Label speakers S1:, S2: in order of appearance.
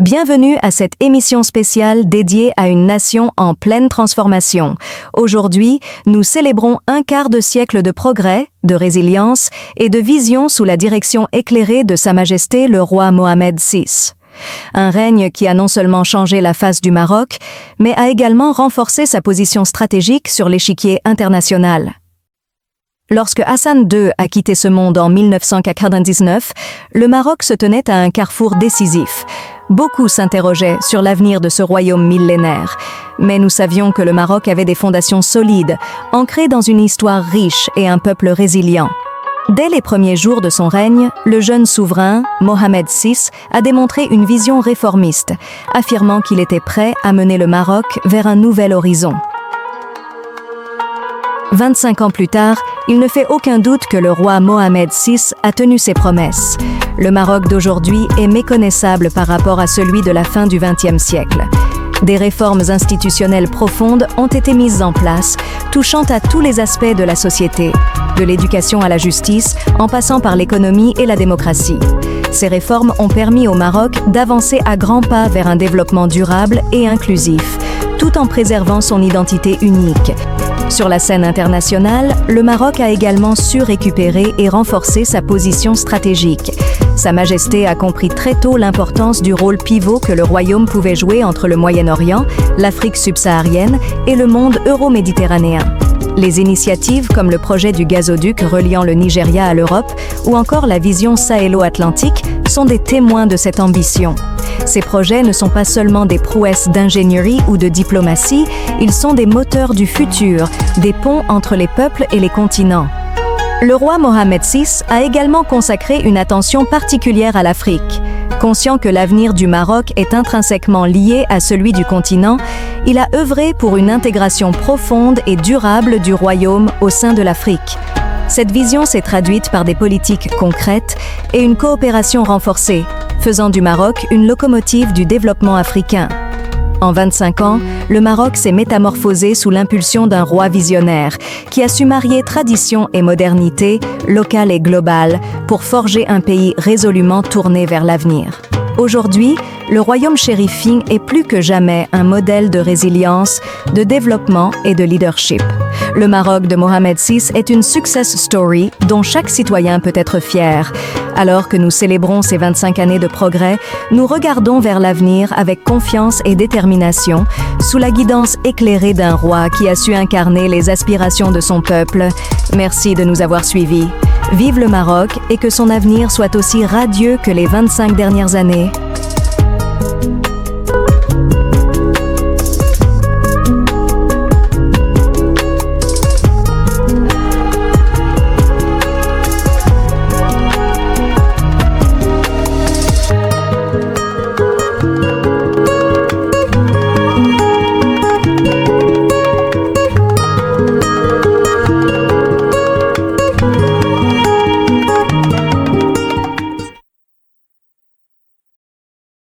S1: Bienvenue à cette émission spéciale dédiée à une nation en pleine transformation. Aujourd'hui, nous célébrons un quart de siècle de progrès, de résilience et de vision sous la direction éclairée de Sa Majesté le roi Mohamed VI. Un règne qui a non seulement changé la face du Maroc, mais a également renforcé sa position stratégique sur l'échiquier international. Lorsque Hassan II a quitté ce monde en 1999, le Maroc se tenait à un carrefour décisif. Beaucoup s'interrogeaient sur l'avenir de ce royaume millénaire, mais nous savions que le Maroc avait des fondations solides, ancrées dans une histoire riche et un peuple résilient. Dès les premiers jours de son règne, le jeune souverain, Mohamed VI, a démontré une vision réformiste, affirmant qu'il était prêt à mener le Maroc vers un nouvel horizon. 25 ans plus tard, il ne fait aucun doute que le roi Mohamed VI a tenu ses promesses. Le Maroc d'aujourd'hui est méconnaissable par rapport à celui de la fin du XXe siècle. Des réformes institutionnelles profondes ont été mises en place, touchant à tous les aspects de la société, de l'éducation à la justice, en passant par l'économie et la démocratie. Ces réformes ont permis au Maroc d'avancer à grands pas vers un développement durable et inclusif, tout en préservant son identité unique. Sur la scène internationale, le Maroc a également su récupérer et renforcer sa position stratégique. Sa Majesté a compris très tôt l'importance du rôle pivot que le royaume pouvait jouer entre le Moyen-Orient, l'Afrique subsaharienne et le monde euro-méditerranéen. Les initiatives comme le projet du gazoduc reliant le Nigeria à l'Europe ou encore la vision sahélo-atlantique sont des témoins de cette ambition. Ces projets ne sont pas seulement des prouesses d'ingénierie ou de diplomatie, ils sont des moteurs du futur, des ponts entre les peuples et les continents. Le roi Mohamed VI a également consacré une attention particulière à l'Afrique. Conscient que l'avenir du Maroc est intrinsèquement lié à celui du continent, il a œuvré pour une intégration profonde et durable du royaume au sein de l'Afrique. Cette vision s'est traduite par des politiques concrètes et une coopération renforcée, faisant du Maroc une locomotive du développement africain. En 25 ans, le Maroc s'est métamorphosé sous l'impulsion d'un roi visionnaire qui a su marier tradition et modernité, locale et globale, pour forger un pays résolument tourné vers l'avenir. Aujourd'hui, le royaume chérifien est plus que jamais un modèle de résilience, de développement et de leadership. Le Maroc de Mohamed VI est une success story dont chaque citoyen peut être fier. Alors que nous célébrons ces 25 années de progrès, nous regardons vers l'avenir avec confiance et détermination, sous la guidance éclairée d'un roi qui a su incarner les aspirations de son peuple. Merci de nous avoir suivis. Vive le Maroc et que son avenir soit aussi radieux que les 25 dernières années.